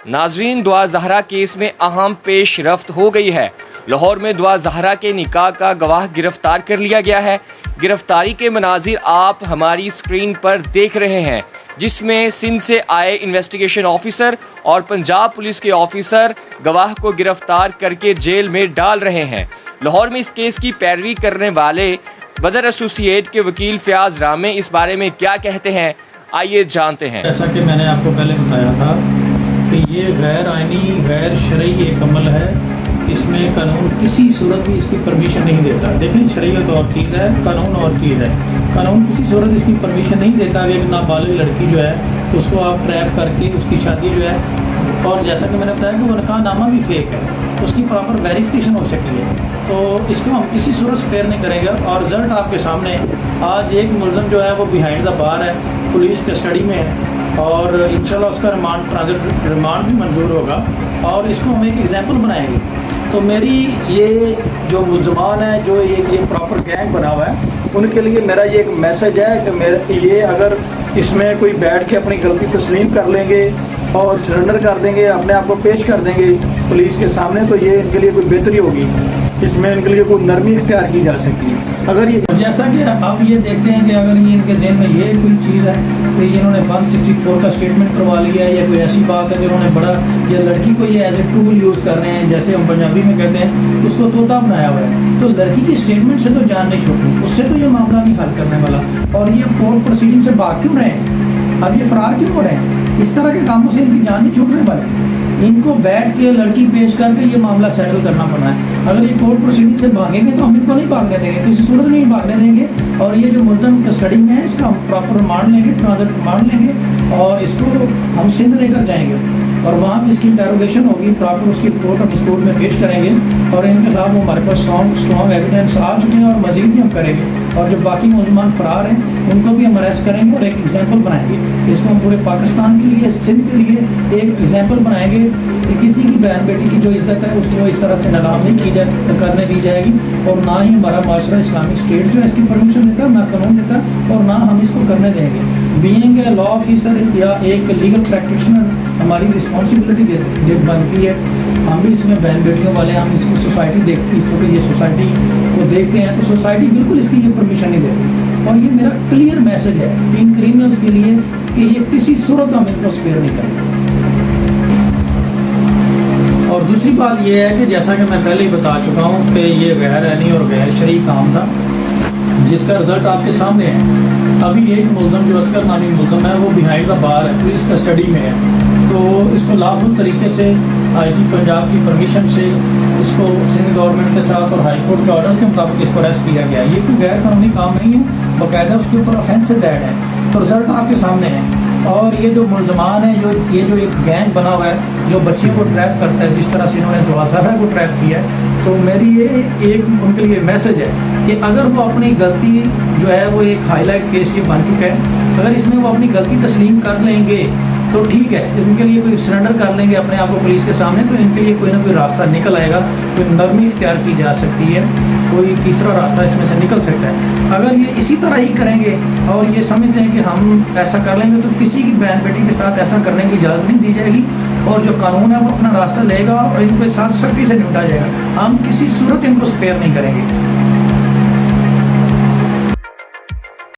ناظرین، دعا زہرا کیس میں اہم پیش رفت ہو گئی ہے۔ لاہور میں دعا زہرا کے نکاح کا گواہ گرفتار کر لیا گیا ہے۔ گرفتاری کے مناظر آپ ہماری اسکرین پر دیکھ رہے ہیں، جس میں سندھ سے آئے انویسٹیگیشن آفیسر اور پنجاب پولیس کے آفیسر گواہ کو گرفتار کر کے جیل میں ڈال رہے ہیں۔ لاہور میں اس کیس کی پیروی کرنے والے بدر ایسوسی ایٹ کے وکیل فیاض رامے اس بارے میں کیا کہتے ہیں، آئیے جانتے ہیں۔ جیسا کہ میں نے آپ کو پہلے بتایا تھا کہ یہ غیر آئینی غیر شرعی ایک عمل ہے، اس میں قانون کسی صورت بھی اس کی پرمیشن نہیں دیتا۔ دیکھیں، شریعت اور چیز ہے، قانون اور چیز ہے۔ قانون کسی صورت اس کی پرمیشن نہیں دیتا کہ ایک نابالغ لڑکی جو ہے اس کو آپ ٹریپ کر کے اس کی شادی جو ہے، اور جیسا کہ میں نے بتایا کہ وہ نکاح نامہ بھی فیک ہے، اس کی پراپر ویریفیکیشن ہو سکتی ہے، تو اس کو ہم کسی صورت سپیئر نہیں کریں گے۔ اور رزلٹ آپ کے سامنے، آج ایک ملزم جو ہے وہ بیہائنڈ دا بار ہے، پولیس کسٹڈی میں ہے، اور انشاءاللہ اس کا ریمانڈ بھی منظور ہوگا، اور اس کو ہم ایک ایگزامپل بنائیں گے۔ تو میری یہ جو ملزمان ہیں، جو یہ پراپر گینگ بنا ہوا ہے، ان کے لیے میرا یہ ایک میسج ہے کہ یہ اگر اس میں کوئی بیٹھ کے اپنی غلطی تسلیم کر لیں گے اور سرنڈر کر دیں گے، اپنے آپ کو پیش کر دیں گے پولیس کے سامنے، تو یہ ان کے لیے کوئی بہتری ہوگی، اس میں ان کے لیے کوئی نرمی اختیار کی جا سکتی ہے۔ اگر یہ جیسا کہ آپ یہ دیکھتے ہیں کہ اگر یہ ان کے ذہن میں یہ کوئی چیز ہے کہ انہوں نے 164 کا اسٹیٹمنٹ کروا لیا ہے، یا کوئی ایسی بات ہے کہ انہوں نے بڑا یا لڑکی کو یہ ایز اے ٹول یوز کر رہے ہیں، جیسے ہم پنجابی میں کہتے ہیں اس کو طوطا بنایا ہوا ہے، تو لڑکی کی اسٹیٹمنٹ سے تو جان نہیں چھوٹنی، اس سے تو یہ معاملہ نہیں حل کرنے والا۔ اور یہ کورٹ پروسیڈنگ سے بھاگ کیوں رہے ہیں، اب یہ فرار کیوں ہو رہے ہیں؟ اس طرح کے کاموں سے ان کی جان نہیں چھوٹنے والی، ان کو بیٹھ کے لڑکی پیش کر کے یہ معاملہ سیٹل کرنا پڑنا ہے۔ اگر یہ کورٹ پروسیڈنگ سے بھاگیں گے تو ہم ان کو نہیں بھاگنے دیں گے، کسی صورت میں نہیں بھاگنے دیں گے، اور یہ جو ملزم کسٹڈی میں ہے اس کا ہم پراپر ریمانڈ لیں گے، ٹرانزٹ ریمانڈ لیں گے، اور اس کو ہم سندھ لے کر جائیں گے، اور وہاں پہ اس کی انٹروگیشن ہوگی، پراپر اس کی رپورٹ ہم اس کورٹ میں پیش کریں گے، اور ان کے خلاف ہمارے پاس اسٹرانگ ایویڈنس آ چکے ہیں، اور مزید بھی ہم کریں گے، اور جو باقی ملزمان فرار ہیں ان کو بھی ہم اریسٹ کریں گے اور ایک ایگزامپل بنائیں گے۔ اس کو ہم پورے پاکستان کے لیے، سندھ کے لیے ایک ایگزامپل بنائیں گے کہ کسی کی بہن بیٹی کی جو عزت ہے اس کو اس طرح سے ناکام نہیں کرنے دی جائے گی، اور نہ ہی ہمارا معاشرہ اسلامک اسٹیٹ جو ہے اس کی پرمیشن دیتا ہے، نہ قانون دیتا ہے، اور نہ ہم اس کو کرنے دیں گے۔ بینگ اے لا آفیسر یا ایک لیگل پریکٹیشنر ہماری رسپانسبلٹی بنتی ہے، ہم بھی اس میں بہن بیٹیوں والے، ہم اس کو سوسائٹی دیکھتی، اس وقت یہ سوسائٹی کو دیکھتے ہیں تو سوسائٹی بالکل اس کی یہ پرمیشن نہیں دیتی، اور یہ میرا کلیئر میسج ہے ان کریمنلز کے لیے کہ یہ کسی صورت ہم ان کو سپیئر نہیں کریں۔ اور دوسری بات یہ ہے کہ جیسا کہ میں پہلے ہی بتا چکا ہوں کہ یہ غیر آئینی اور غیر شرعی کام تھا، جس کا رزلٹ آپ کے سامنے ہے۔ ابھی ایک ملزم جو اصغر نامی ملزم ہے وہ بیہائنڈ دا بار ہے، پولیس کسٹڈی میں ہے، تو اس کو لافل طریقے سے آئی جی پنجاب کی پرمیشن سے اس کو سندھ گورنمنٹ کے ساتھ اور ہائی کورٹ کے آرڈر کے مطابق اس کو اریسٹ کیا گیا۔ یہ کوئی غیر قانونی کام نہیں ہے، باقاعدہ اس کے اوپر آفینس ایڈ ہے، تو رزلٹ آپ کے سامنے ہے۔ اور یہ جو ملزمان ہیں، یہ جو ایک گینگ بنا ہوا ہے جو بچیوں کو ٹریپ کرتا ہے، جس طرح سے انہوں نے دعا زہرا کو ٹریپ کیا ہے، تو میری یہ ایک ان کے لیے میسج ہے کہ اگر وہ اپنی غلطی جو ہے وہ ایک ہائی لائٹ کیس کی بن چکا ہے، اگر اس میں وہ اپنی غلطی تسلیم کر لیں گے تو ٹھیک ہے، ان کے لیے کوئی سرنڈر کر لیں گے اپنے آپ کو پولیس کے سامنے، تو ان کے لیے کوئی نہ کوئی راستہ نکل آئے گا، کوئی نرمی اختیار کی جا سکتی ہے، کوئی تیسرا راستہ اس میں سے نکل سکتا ہے۔ اگر یہ اسی طرح ہی کریں گے اور یہ سمجھتے ہیں کہ ہم ایسا کر لیں گے، تو کسی کی بہن بیٹی کے ساتھ ایسا کرنے کی اجازت نہیں دی جائے گی، اور جو قانون ہے وہ اپنا راستہ لے گا اور ان کے ساتھ سختی سے نمٹا جائے گا۔ ہم کسی صورت ان کو سپیئر نہیں کریں گے۔